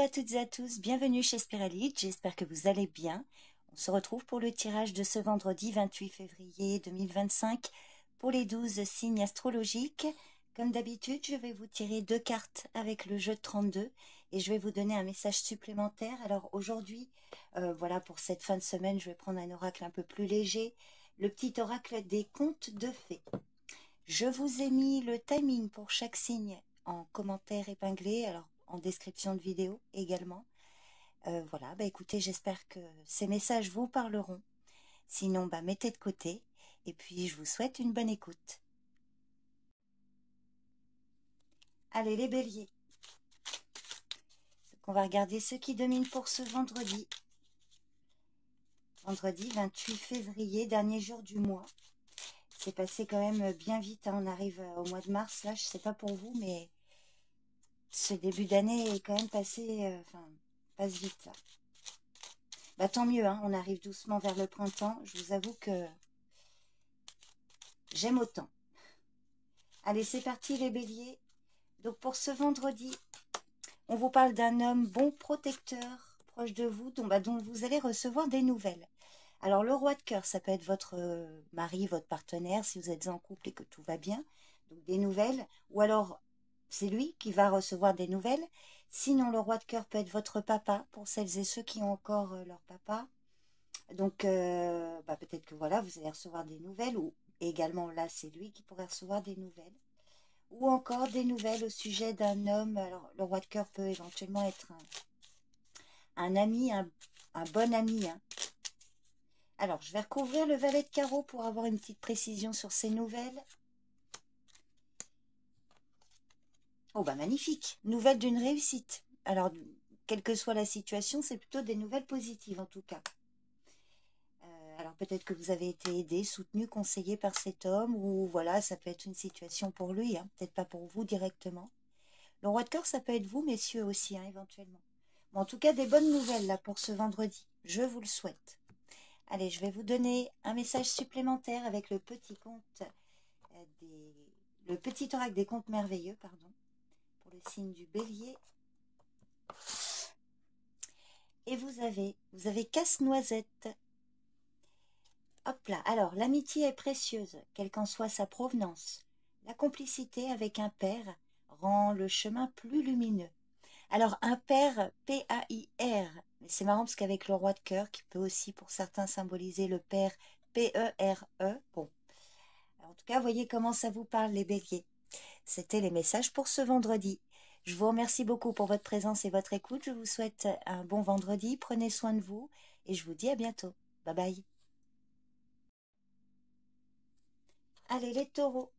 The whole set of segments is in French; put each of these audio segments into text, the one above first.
à toutes et à tous, bienvenue chez Spiralite, j'espère que vous allez bien. On se retrouve pour le tirage de ce vendredi 28 février 2025 pour les 12 signes astrologiques. Comme d'habitude, je vais vous tirer 2 cartes avec le jeu de 32 et je vais vous donner un message supplémentaire. Alors aujourd'hui, voilà, pour cette fin de semaine, je vais prendre un oracle un peu plus léger, le petit oracle des contes de fées. Je vous ai mis le timing pour chaque signe en commentaire épinglé, alors en description de vidéo également. Voilà, écoutez, j'espère que ces messages vous parleront. Sinon, mettez de côté. Et puis, je vous souhaite une bonne écoute. Allez, les béliers. Donc, on va regarder ceux qui dominent pour ce vendredi. Vendredi 28 février, dernier jour du mois. C'est passé quand même bien vite, hein. On arrive au mois de mars, là, je sais pas pour vous, mais ce début d'année est quand même passé, passe vite, là. Tant mieux, hein, on arrive doucement vers le printemps. Je vous avoue que j'aime autant. Allez, c'est parti les béliers. Donc pour ce vendredi, on vous parle d'un homme bon protecteur, proche de vous, dont vous allez recevoir des nouvelles. Alors le roi de cœur, ça peut être votre mari, votre partenaire, si vous êtes en couple et que tout va bien. Donc des nouvelles, ou alors c'est lui qui va recevoir des nouvelles. Sinon, le roi de cœur peut être votre papa, pour celles et ceux qui ont encore leur papa. Donc, peut-être que voilà, vous allez recevoir des nouvelles, ou également là, c'est lui qui pourrait recevoir des nouvelles. Ou encore des nouvelles au sujet d'un homme. Alors, le roi de cœur peut éventuellement être un ami, un bon ami. Hein. Alors, je vais recouvrir le valet de carreau pour avoir une petite précision sur ces nouvelles. Oh, magnifique. Nouvelle d'une réussite. Alors, quelle que soit la situation, c'est plutôt des nouvelles positives en tout cas. Alors peut-être que vous avez été aidé, soutenu, conseillé par cet homme, ou voilà, ça peut être une situation pour lui, hein, peut-être pas pour vous directement. Le roi de cœur, ça peut être vous, messieurs, aussi, hein, éventuellement. Bon, en tout cas, des bonnes nouvelles là pour ce vendredi. Je vous le souhaite. Allez, je vais vous donner un message supplémentaire avec le petit conte le petit oracle des contes merveilleux, pardon, pour le signe du bélier. Et vous avez casse-noisette. Hop là, alors l'amitié est précieuse, quelle qu'en soit sa provenance. La complicité avec un père rend le chemin plus lumineux. Alors un père, P-A-I-R, mais c'est marrant parce qu'avec le roi de cœur, qui peut aussi pour certains symboliser le père, P-E-R-E, bon. Alors, en tout cas, voyez comment ça vous parle les béliers. C'était les messages pour ce vendredi. Je vous remercie beaucoup pour votre présence et votre écoute. Je vous souhaite un bon vendredi, prenez soin de vous et je vous dis à bientôt. Bye bye. Allez les taureaux.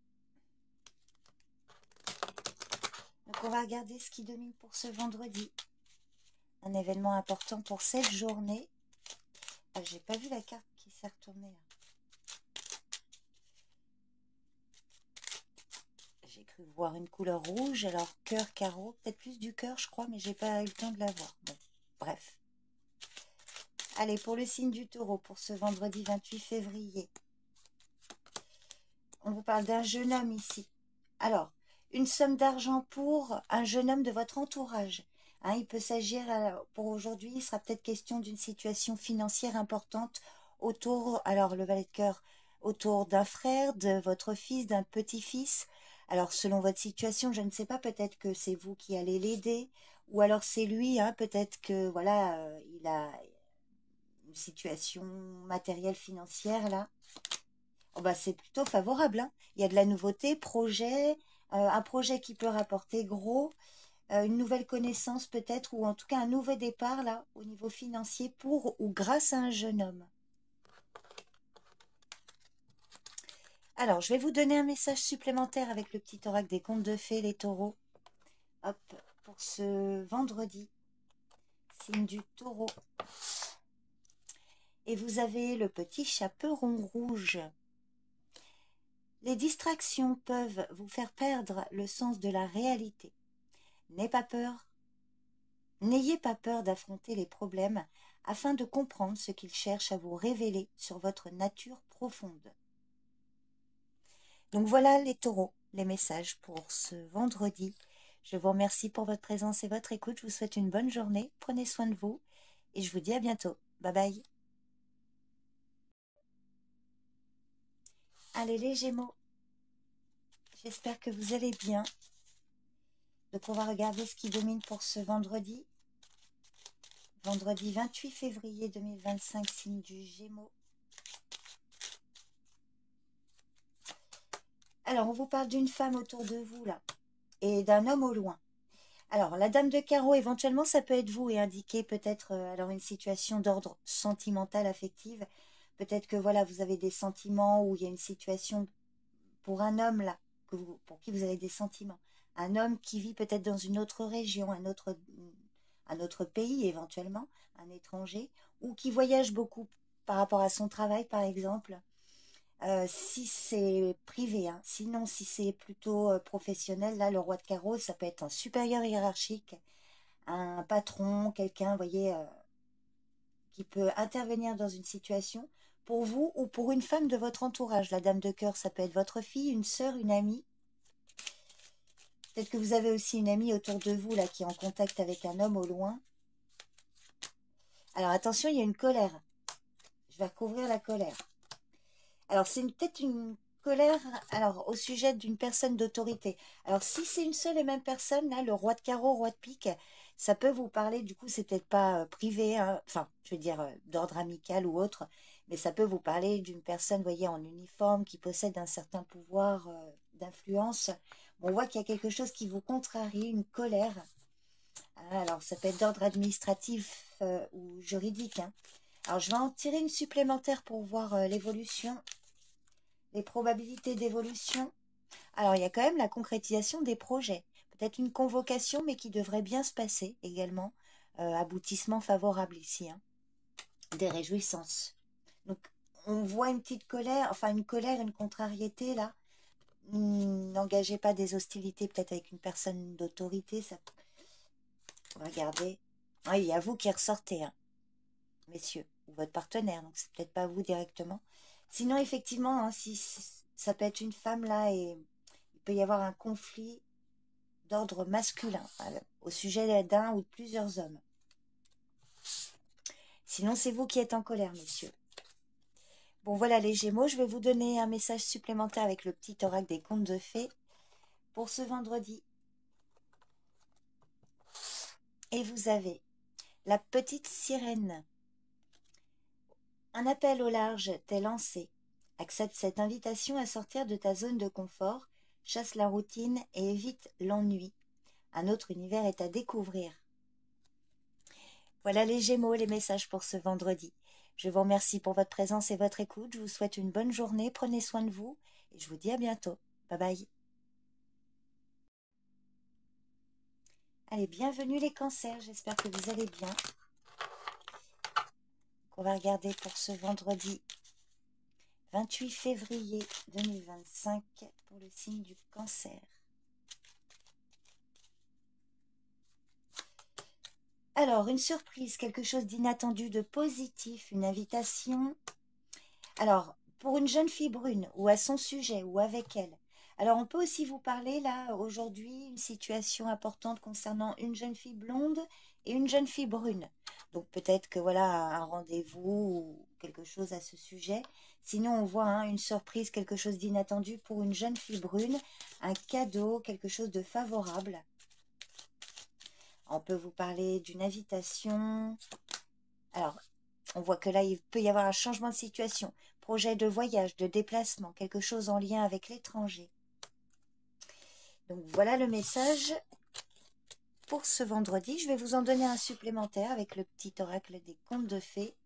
Donc on va regarder ce qui domine pour ce vendredi. Un événement important pour cette journée. Ah, j'ai pas vu la carte qui s'est retournée. J'ai cru voir une couleur rouge, alors cœur, carreau, peut-être plus du cœur je crois, mais j'ai pas eu le temps de la voir. Bon, bref. Allez, pour le signe du taureau, pour ce vendredi 28 février. On vous parle d'un jeune homme ici. Alors, une somme d'argent pour un jeune homme de votre entourage. Hein, il peut s'agir, pour aujourd'hui, il sera peut-être question d'une situation financière importante autour, alors le valet de cœur, autour d'un frère, de votre fils, d'un petit-fils. Alors, selon votre situation, je ne sais pas, peut-être que c'est vous qui allez l'aider, ou alors c'est lui, hein, peut-être que, voilà, il a une situation matérielle, financière, là. Oh c'est plutôt favorable, hein. Il y a de la nouveauté, un projet qui peut rapporter gros, une nouvelle connaissance peut-être, ou en tout cas un nouveau départ là, au niveau financier, pour ou grâce à un jeune homme. Alors, je vais vous donner un message supplémentaire avec le petit oracle des contes de fées, les taureaux. Hop, pour ce vendredi, signe du taureau. Et vous avez le petit chaperon rouge. Les distractions peuvent vous faire perdre le sens de la réalité. N'ayez pas peur d'affronter les problèmes afin de comprendre ce qu'ils cherchent à vous révéler sur votre nature profonde. Donc voilà les taureaux, les messages pour ce vendredi. Je vous remercie pour votre présence et votre écoute. Je vous souhaite une bonne journée. Prenez soin de vous et je vous dis à bientôt. Bye bye. Allez les Gémeaux, j'espère que vous allez bien. Donc on va regarder ce qui domine pour ce vendredi. Vendredi 28 février 2025, signe du Gémeaux. Alors on vous parle d'une femme autour de vous là et d'un homme au loin. Alors la dame de carreau, éventuellement ça peut être vous et indiquer peut-être alors une situation d'ordre sentimental, affective. Peut-être que voilà, vous avez des sentiments ou il y a une situation pour un homme là, pour qui vous avez des sentiments. Un homme qui vit peut-être dans une autre région, un autre pays éventuellement, un étranger, ou qui voyage beaucoup par rapport à son travail par exemple. Si c'est privé, hein. Sinon si c'est plutôt professionnel, là le roi de carreau, ça peut être un supérieur hiérarchique, un patron, quelqu'un, vous voyez, qui peut intervenir dans une situation pour vous ou pour une femme de votre entourage. La dame de cœur, ça peut être votre fille, une sœur, une amie. Peut-être que vous avez aussi une amie autour de vous là qui est en contact avec un homme au loin. Alors attention, il y a une colère. Je vais recouvrir la colère. Alors c'est peut-être une colère alors au sujet d'une personne d'autorité. Alors si c'est une seule et même personne, là, le roi de carreau, roi de pique, ça peut vous parler, du coup c'est peut-être pas privé, hein, enfin je veux dire d'ordre amical ou autre, mais ça peut vous parler d'une personne, vous voyez, en uniforme, qui possède un certain pouvoir d'influence. Bon, on voit qu'il y a quelque chose qui vous contrarie, une colère. Ah, alors ça peut être d'ordre administratif ou juridique, hein. Alors je vais en tirer une supplémentaire pour voir l'évolution, les probabilités d'évolution. Alors, il y a quand même la concrétisation des projets. Peut-être une convocation, mais qui devrait bien se passer également. Aboutissement favorable ici, hein. Des réjouissances. Donc, on voit une petite colère, enfin une colère, une contrariété là. N'engagez pas des hostilités peut-être avec une personne d'autorité. Ça... Regardez. Ah, il y a vous qui ressortez, hein, messieurs, ou votre partenaire. Donc, c'est peut-être pas vous directement. Sinon, effectivement, hein, si ça peut être une femme là et il peut y avoir un conflit d'ordre masculin au sujet d'un ou de plusieurs hommes. Sinon, c'est vous qui êtes en colère, messieurs. Bon, voilà les Gémeaux, je vais vous donner un message supplémentaire avec le petit oracle des contes de fées pour ce vendredi. Et vous avez la petite sirène. Un appel au large t'est lancé. Accepte cette invitation à sortir de ta zone de confort, chasse la routine et évite l'ennui. Un autre univers est à découvrir. Voilà les Gémeaux, les messages pour ce vendredi. Je vous remercie pour votre présence et votre écoute. Je vous souhaite une bonne journée. Prenez soin de vous et je vous dis à bientôt. Bye bye. Allez, bienvenue les cancers. J'espère que vous allez bien. On va regarder pour ce vendredi 28 février 2025 pour le signe du cancer. Alors, une surprise, quelque chose d'inattendu, de positif, une invitation. Alors, pour une jeune fille brune, ou à son sujet, ou avec elle. Alors, on peut aussi vous parler, là, aujourd'hui, une situation importante concernant une jeune fille blonde et une jeune fille brune. Donc, peut-être que, voilà, un rendez-vous ou quelque chose à ce sujet. Sinon, on voit hein, une surprise, quelque chose d'inattendu pour une jeune fille brune, un cadeau, quelque chose de favorable. On peut vous parler d'une invitation. Alors, on voit que là, il peut y avoir un changement de situation. Projet de voyage, de déplacement, quelque chose en lien avec l'étranger. Donc, voilà le message pour ce vendredi. Je vais vous en donner un supplémentaire avec le petit oracle des contes de fées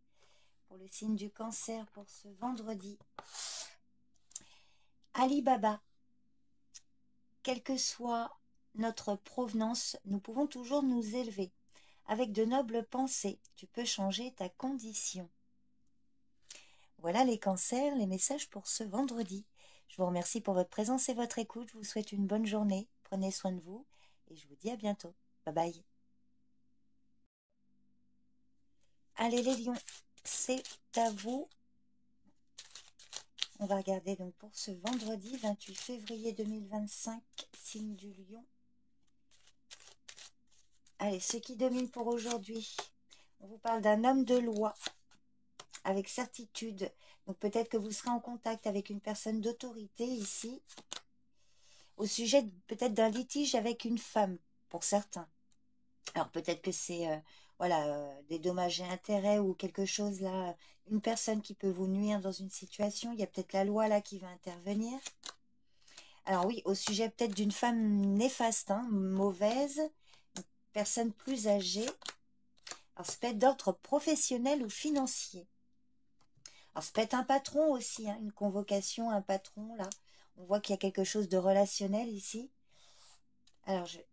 pour le signe du cancer pour ce vendredi. Ali Baba, quelle que soit notre provenance, nous pouvons toujours nous élever. Avec de nobles pensées, tu peux changer ta condition. Voilà les cancers, les messages pour ce vendredi. Je vous remercie pour votre présence et votre écoute. Je vous souhaite une bonne journée. Prenez soin de vous et je vous dis à bientôt. Bye bye. Allez les lions, c'est à vous. On va regarder donc pour ce vendredi 28 février 2025, signe du lion. Allez, ce qui domine pour aujourd'hui. On vous parle d'un homme de loi, avec certitude. Donc peut-être que vous serez en contact avec une personne d'autorité ici, au sujet peut-être d'un litige avec une femme, pour certains. Alors peut-être que c'est voilà, des dommages et intérêts ou quelque chose là, une personne qui peut vous nuire dans une situation. Il y a peut-être la loi là qui va intervenir. Alors oui, au sujet peut-être d'une femme néfaste, hein, mauvaise, une personne plus âgée. Alors ça peut être d'ordre professionnel ou financier. Alors ça peut être un patron aussi, hein, une convocation, un patron là. On voit qu'il y a quelque chose de relationnel ici. Alors je vais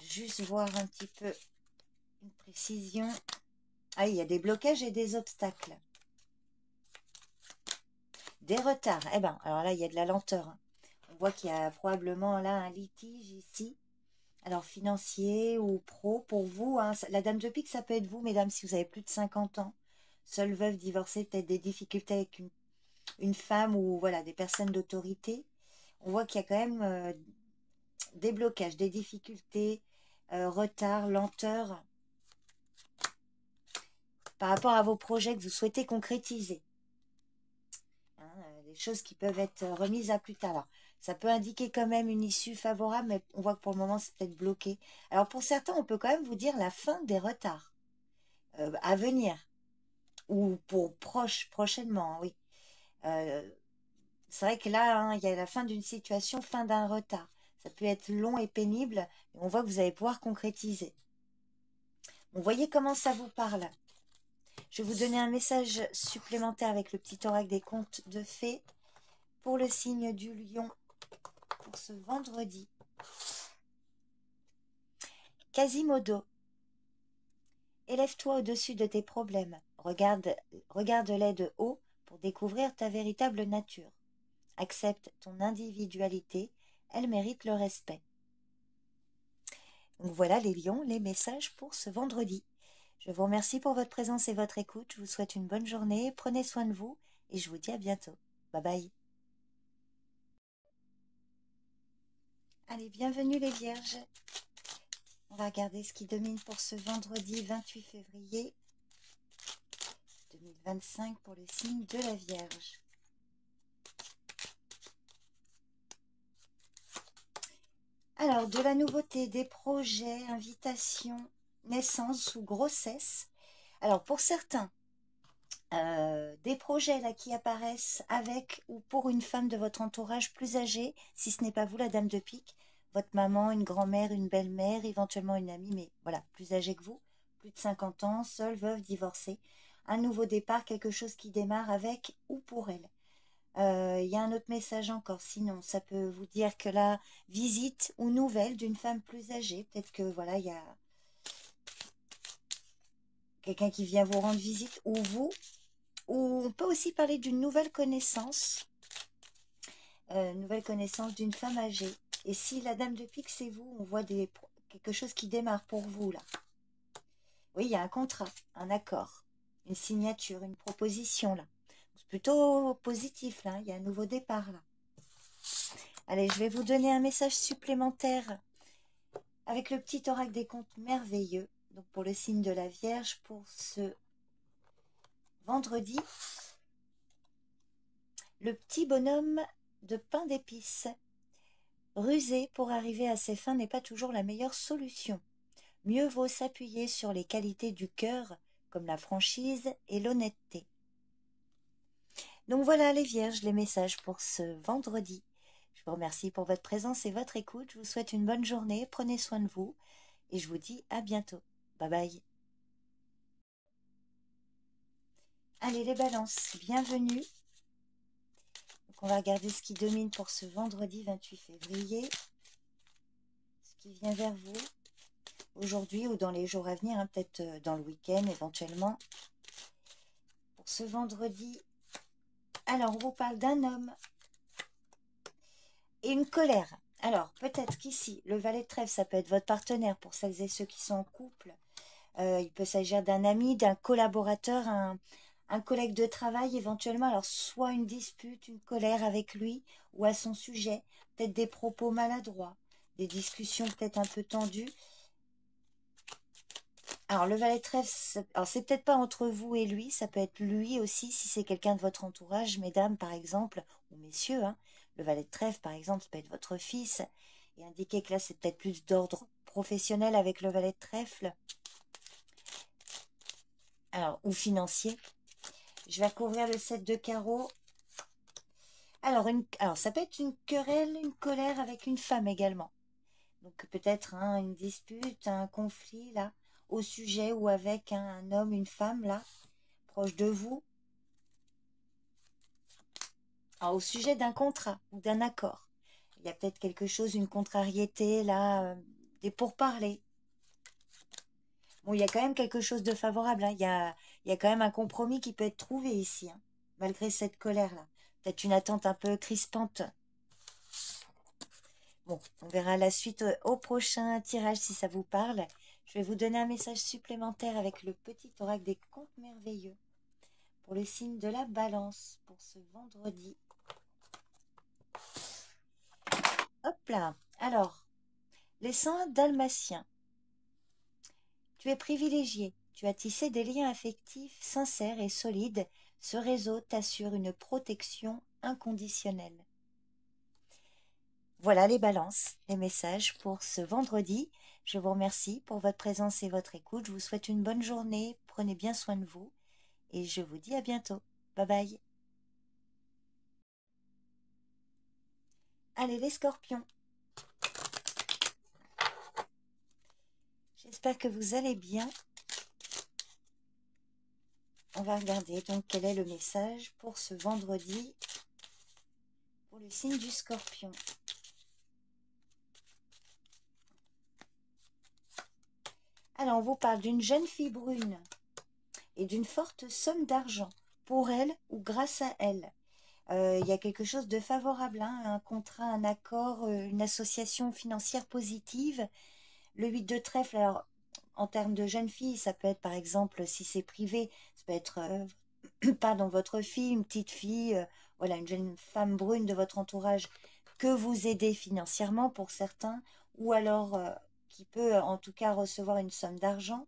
juste voir un petit peu une précision. Ah, il y a des blocages et des obstacles. Des retards. Eh ben, alors là, il y a de la lenteur, hein. On voit qu'il y a probablement là un litige ici. Alors, financier ou pro pour vous, hein. La dame de pique, ça peut être vous, mesdames, si vous avez plus de 50 ans. Seule veuve, divorcée, peut-être des difficultés avec une femme ou voilà, des personnes d'autorité. On voit qu'il y a quand même des blocages, des difficultés, retard, lenteur par rapport à vos projets que vous souhaitez concrétiser. Hein, des choses qui peuvent être remises à plus tard. Alors, ça peut indiquer quand même une issue favorable, mais on voit que pour le moment, c'est peut-être bloqué. Alors, pour certains, on peut quand même vous dire la fin des retards à venir, ou pour prochainement, hein, oui. C'est vrai que là, hein, il y a la fin d'une situation, fin d'un retard. Ça peut être long et pénible, et on voit que vous allez pouvoir concrétiser. Vous voyez comment ça vous parle. Je vais vous donner un message supplémentaire avec le petit oracle des contes de fées pour le signe du lion pour ce vendredi. Quasimodo, élève-toi au-dessus de tes problèmes. Regarde-les de haut pour découvrir ta véritable nature. Accepte ton individualité, elle mérite le respect. Donc voilà les lions, les messages pour ce vendredi. Je vous remercie pour votre présence et votre écoute. Je vous souhaite une bonne journée. Prenez soin de vous et je vous dis à bientôt. Bye bye. Allez, bienvenue les vierges. On va regarder ce qui domine pour ce vendredi 28 février 2025 pour le signe de la Vierge. Alors, de la nouveauté, des projets, invitations, naissance ou grossesse. Alors, pour certains, des projets là qui apparaissent avec ou pour une femme de votre entourage plus âgée, si ce n'est pas vous, la dame de pique, votre maman, une grand-mère, une belle-mère, éventuellement une amie, mais voilà, plus âgée que vous, plus de 50 ans, seule, veuve, divorcée. Un nouveau départ, quelque chose qui démarre avec ou pour elle. Il y a un autre message encore, sinon ça peut vous dire que la visite ou nouvelle d'une femme plus âgée, peut-être que voilà, il y a quelqu'un qui vient vous rendre visite ou vous, ou on peut aussi parler d'une nouvelle connaissance d'une femme âgée. Et si la dame de pique c'est vous, on voit quelque chose qui démarre pour vous là. Oui, il y a un contrat, un accord, une signature, une proposition là. C'est plutôt positif là, il y a un nouveau départ là. Allez, je vais vous donner un message supplémentaire avec le petit oracle des contes merveilleux. Donc pour le signe de la Vierge, pour ce vendredi, le petit bonhomme de pain d'épices. Ruser pour arriver à ses fins n'est pas toujours la meilleure solution. Mieux vaut s'appuyer sur les qualités du cœur, comme la franchise et l'honnêteté. Donc voilà les Vierges, les messages pour ce vendredi. Je vous remercie pour votre présence et votre écoute. Je vous souhaite une bonne journée, prenez soin de vous et je vous dis à bientôt. Bye bye. Allez les balances, bienvenue. Donc on va regarder ce qui domine pour ce vendredi 28 février. Ce qui vient vers vous aujourd'hui ou dans les jours à venir, hein, peut-être dans le week-end éventuellement. Pour ce vendredi, alors on vous parle d'un homme et une colère. Alors peut-être qu'ici, le valet de trèfle, ça peut être votre partenaire pour celles et ceux qui sont en couple. Il peut s'agir d'un ami, d'un collaborateur, un collègue de travail éventuellement. Alors soit une dispute, une colère avec lui ou à son sujet, peut-être des propos maladroits, des discussions peut-être un peu tendues. Alors, le valet de trèfle, alors c'est peut-être pas entre vous et lui, ça peut être lui aussi, si c'est quelqu'un de votre entourage, mesdames par exemple, ou messieurs, hein. Le valet de trèfle, par exemple, ça peut être votre fils, et indiquer que là, c'est peut-être plus d'ordre professionnel avec le valet de trèfle, alors, ou financier. Je vais recouvrir le 7 de carreau. Alors, ça peut être une querelle, une colère avec une femme également. Donc peut-être hein, une dispute, un conflit là, au sujet ou avec un homme, une femme là, proche de vous. Alors, au sujet d'un contrat ou d'un accord. Il y a peut-être quelque chose, une contrariété là, des pourparlers. Bon, il y a quand même quelque chose de favorable, hein. Il y a quand même un compromis qui peut être trouvé ici, hein, malgré cette colère-là. Peut-être une attente un peu crispante. Bon, on verra la suite au prochain tirage si ça vous parle. Je vais vous donner un message supplémentaire avec le petit oracle des contes merveilleux pour le signe de la balance pour ce vendredi. Hop là. Alors, les saints dalmatiens. Tu es privilégié. Tu as tissé des liens affectifs sincères et solides. Ce réseau t'assure une protection inconditionnelle. Voilà les balances, les messages pour ce vendredi. Je vous remercie pour votre présence et votre écoute. Je vous souhaite une bonne journée. Prenez bien soin de vous. Et je vous dis à bientôt. Bye bye. Allez les scorpions. J'espère que vous allez bien. On va regarder donc quel est le message pour ce vendredi pour le signe du scorpion. Alors, on vous parle d'une jeune fille brune et d'une forte somme d'argent pour elle ou grâce à elle. Il y a quelque chose de favorable, hein, un contrat, un accord, une association financière positive. Le 8 de trèfle, alors en termes de jeune fille, ça peut être par exemple, si c'est privé, ça peut être pardon, votre fille, une petite fille, voilà, une jeune femme brune de votre entourage que vous aidez financièrement pour certains, ou alors qui peut en tout cas recevoir une somme d'argent.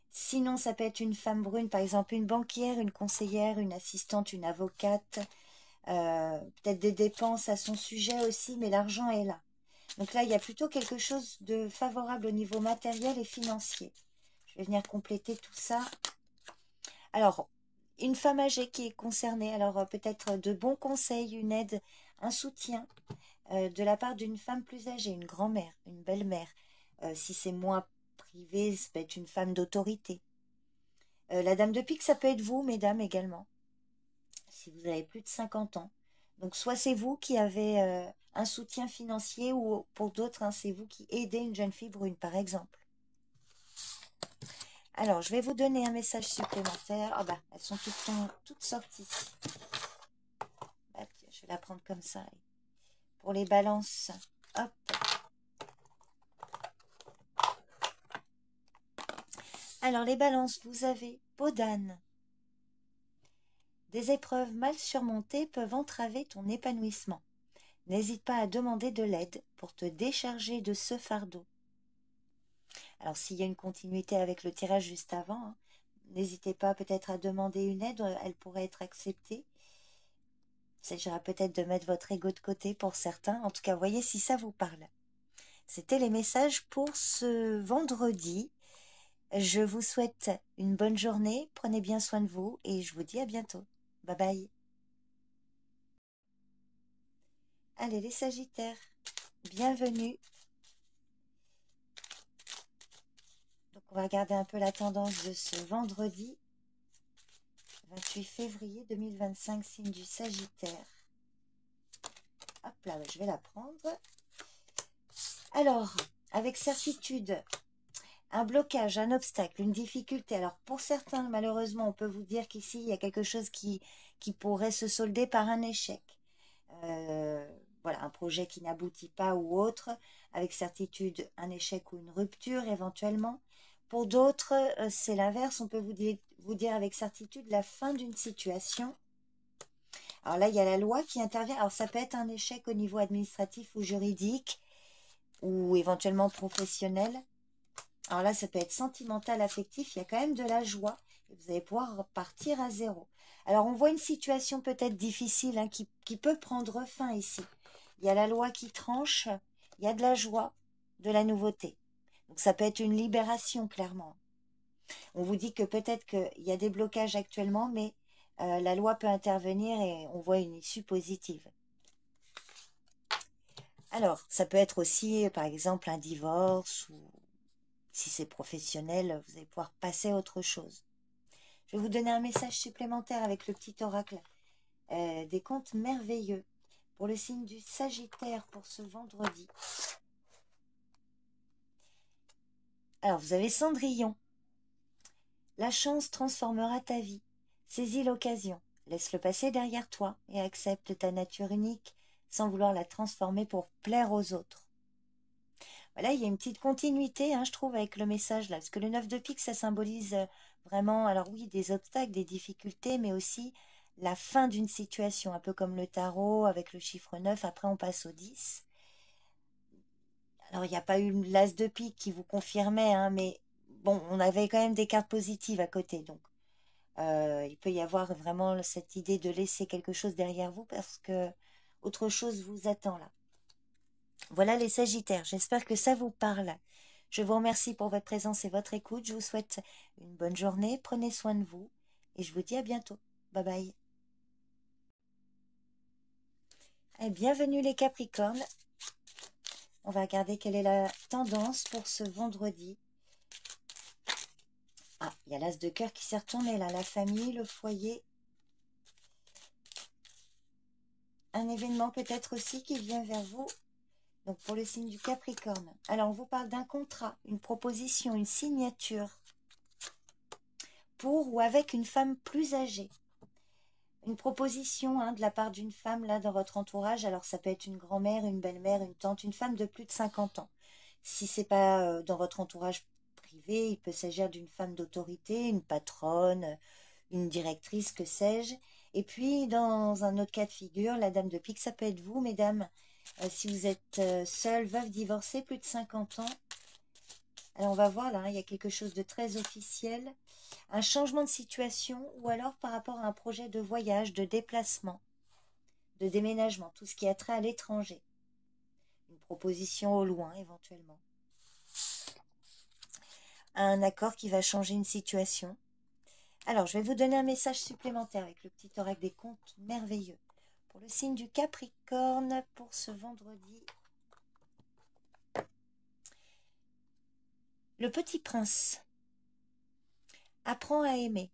Sinon, ça peut être une femme brune, par exemple une banquière, une conseillère, une assistante, une avocate, peut-être des dépenses à son sujet aussi, mais l'argent est là. Donc là, il y a plutôt quelque chose de favorable au niveau matériel et financier. Je vais venir compléter tout ça. Alors, une femme âgée qui est concernée, alors peut-être de bons conseils, une aide, un soutien de la part d'une femme plus âgée, une grand-mère, une belle-mère. Si c'est moins privé, ça peut être une femme d'autorité. La dame de pique, ça peut être vous, mesdames, également, si vous avez plus de 50 ans. Donc, soit c'est vous qui avez un soutien financier, ou pour d'autres, hein, c'est vous qui aidez une jeune fille brune, par exemple. Alors, je vais vous donner un message supplémentaire. Ah bah, elles sont toutes sorties. Bah, je vais la prendre comme ça. Pour les balances, hop. Alors, les balances, vous avez peau d'âne. Des épreuves mal surmontées peuvent entraver ton épanouissement. N'hésite pas à demander de l'aide pour te décharger de ce fardeau. Alors, s'il y a une continuité avec le tirage juste avant, hein, n'hésitez pas peut-être à demander une aide, elle pourrait être acceptée. Il s'agira peut-être de mettre votre ego de côté pour certains. En tout cas, voyez si ça vous parle. C'était les messages pour ce vendredi. Je vous souhaite une bonne journée. Prenez bien soin de vous et je vous dis à bientôt. Bye bye. Allez les Sagittaires, bienvenue. Donc on va regarder un peu la tendance de ce vendredi 28 février 2025, signe du Sagittaire. Hop là, je vais la prendre. Alors, avec certitude, un blocage, un obstacle, une difficulté. Alors, pour certains, malheureusement, on peut vous dire qu'ici, il y a quelque chose qui pourrait se solder par un échec. Voilà, un projet qui n'aboutit pas ou autre. Avec certitude, un échec ou une rupture éventuellement. Pour d'autres, c'est l'inverse. On peut vous dire avec certitude la fin d'une situation. Alors là, il y a la loi qui intervient. Alors, ça peut être un échec au niveau administratif ou juridique, ou éventuellement professionnel. Alors là, ça peut être sentimental, affectif, il y a quand même de la joie et vous allez pouvoir repartir à zéro. Alors, on voit une situation peut-être difficile hein, qui peut prendre fin ici. Il y a la loi qui tranche, il y a de la joie, de la nouveauté. Donc, ça peut être une libération, clairement. On vous dit que peut-être qu'il y a des blocages actuellement, mais la loi peut intervenir et on voit une issue positive. Alors, ça peut être aussi, par exemple, un divorce ou si c'est professionnel, vous allez pouvoir passer à autre chose. Je vais vous donner un message supplémentaire avec le petit oracle des contes merveilleux pour le signe du Sagittaire pour ce vendredi. Alors, vous avez Cendrillon. La chance transformera ta vie. Saisis l'occasion. Laisse le passé derrière toi et accepte ta nature unique sans vouloir la transformer pour plaire aux autres. Voilà, il y a une petite continuité, hein, je trouve, avec le message là, parce que le 9 de pique, ça symbolise vraiment, alors oui, des obstacles, des difficultés, mais aussi la fin d'une situation, un peu comme le tarot avec le chiffre 9, après on passe au 10. Alors, il n'y a pas eu l'as de pique qui vous confirmait, hein, mais bon, on avait quand même des cartes positives à côté, donc il peut y avoir vraiment cette idée de laisser quelque chose derrière vous parce que autre chose vous attend là. Voilà les Sagittaires, j'espère que ça vous parle. Je vous remercie pour votre présence et votre écoute. Je vous souhaite une bonne journée, prenez soin de vous et je vous dis à bientôt. Bye bye. Et bienvenue les Capricornes. On va regarder quelle est la tendance pour ce vendredi. Ah, il y a l'as de cœur qui s'est retourné là, la famille, le foyer. Un événement peut-être aussi qui vient vers vous. Donc pour le signe du Capricorne. Alors on vous parle d'un contrat, une proposition, une signature pour ou avec une femme plus âgée. Une proposition hein, de la part d'une femme là dans votre entourage. Alors ça peut être une grand-mère, une belle-mère, une tante, une femme de plus de 50 ans. Si c'est pas dans votre entourage privé, il peut s'agir d'une femme d'autorité, une patronne, une directrice, que sais-je. Et puis dans un autre cas de figure, la dame de pique, ça peut être vous, mesdames. Si vous êtes seule, veuve, divorcée, plus de 50 ans. Alors on va voir là, hein, il y a quelque chose de très officiel. Un changement de situation ou alors par rapport à un projet de voyage, de déplacement, de déménagement, tout ce qui a trait à l'étranger. Une proposition au loin éventuellement. Un accord qui va changer une situation. Alors je vais vous donner un message supplémentaire avec le petit oracle des contes merveilleux. Pour le signe du Capricorne pour ce vendredi. Le petit prince. Apprends à aimer.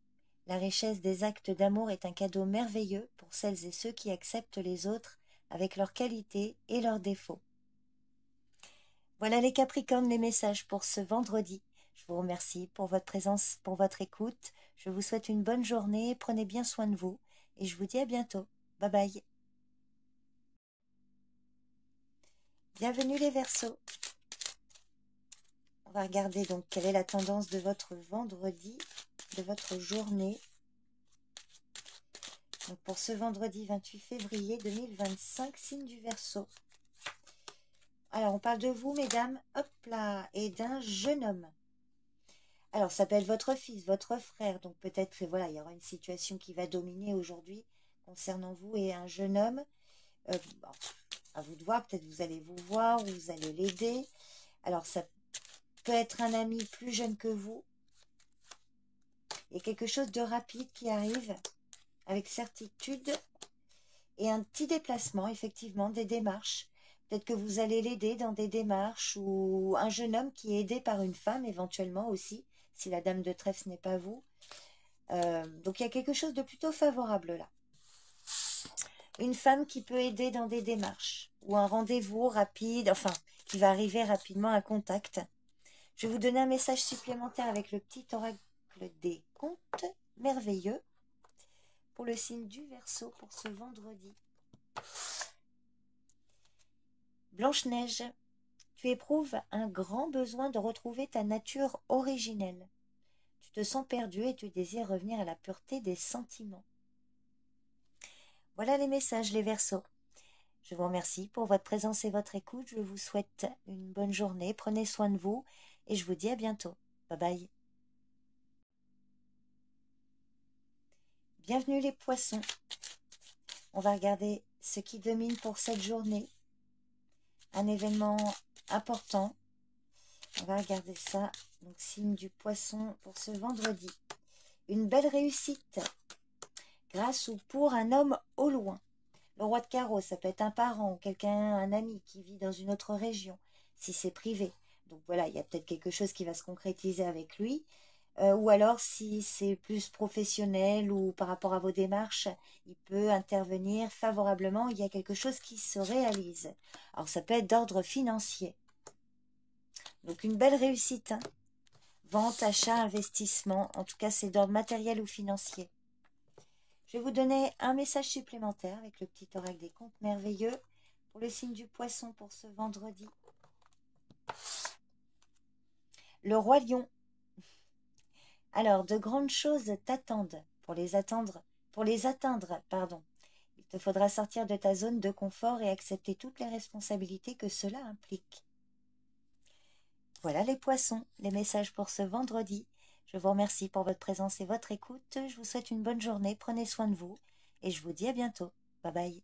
La richesse des actes d'amour est un cadeau merveilleux pour celles et ceux qui acceptent les autres avec leurs qualités et leurs défauts. Voilà les Capricornes, les messages pour ce vendredi. Je vous remercie pour votre présence, pour votre écoute. Je vous souhaite une bonne journée, prenez bien soin de vous et je vous dis à bientôt. Bye bye. Bienvenue les Verseaux. On va regarder donc quelle est la tendance de votre vendredi, de votre journée. Donc pour ce vendredi 28 février 2025, signe du Verseau. Alors on parle de vous mesdames, hop là, et d'un jeune homme. Alors ça peut être votre fils, votre frère, donc peut-être voilà, il y aura une situation qui va dominer aujourd'hui concernant vous et un jeune homme. Bon, à vous de voir, peut-être vous allez vous voir ou vous allez l'aider. Alors ça peut être un ami plus jeune que vous. Il y a quelque chose de rapide qui arrive avec certitude et un petit déplacement, effectivement, des démarches. Peut-être que vous allez l'aider dans des démarches ou un jeune homme qui est aidé par une femme éventuellement aussi, si la dame de trèfle n'est pas vous. Donc il y a quelque chose de plutôt favorable là. Une femme qui peut aider dans des démarches ou un rendez-vous rapide, enfin, qui va arriver rapidement à contact. Je vais vous donner un message supplémentaire avec le petit oracle des contes merveilleux pour le signe du Verseau pour ce vendredi. Blanche-Neige, tu éprouves un grand besoin de retrouver ta nature originelle. Tu te sens perdue et tu désires revenir à la pureté des sentiments. Voilà les messages, les Verseaux. Je vous remercie pour votre présence et votre écoute. Je vous souhaite une bonne journée. Prenez soin de vous et je vous dis à bientôt. Bye bye. Bienvenue les poissons. On va regarder ce qui domine pour cette journée. Un événement important. On va regarder ça. Donc, signe du poisson pour ce vendredi. Une belle réussite. Grâce ou pour un homme au loin. Le roi de carreau, ça peut être un parent ou quelqu'un, un ami qui vit dans une autre région, si c'est privé. Donc voilà, il y a peut-être quelque chose qui va se concrétiser avec lui. Ou alors, si c'est plus professionnel ou par rapport à vos démarches, il peut intervenir favorablement. Il y a quelque chose qui se réalise. Alors, ça peut être d'ordre financier. Donc, une belle réussite. Hein. Vente, achat, investissement. En tout cas, c'est d'ordre matériel ou financier. Je vais vous donner un message supplémentaire avec le petit oracle des contes merveilleux pour le signe du poisson pour ce vendredi. Le roi lion. Alors, de grandes choses t'attendent. Pour les atteindre, pardon. Il te faudra sortir de ta zone de confort et accepter toutes les responsabilités que cela implique. Voilà les poissons, les messages pour ce vendredi. Je vous remercie pour votre présence et votre écoute. Je vous souhaite une bonne journée, prenez soin de vous et je vous dis à bientôt. Bye bye.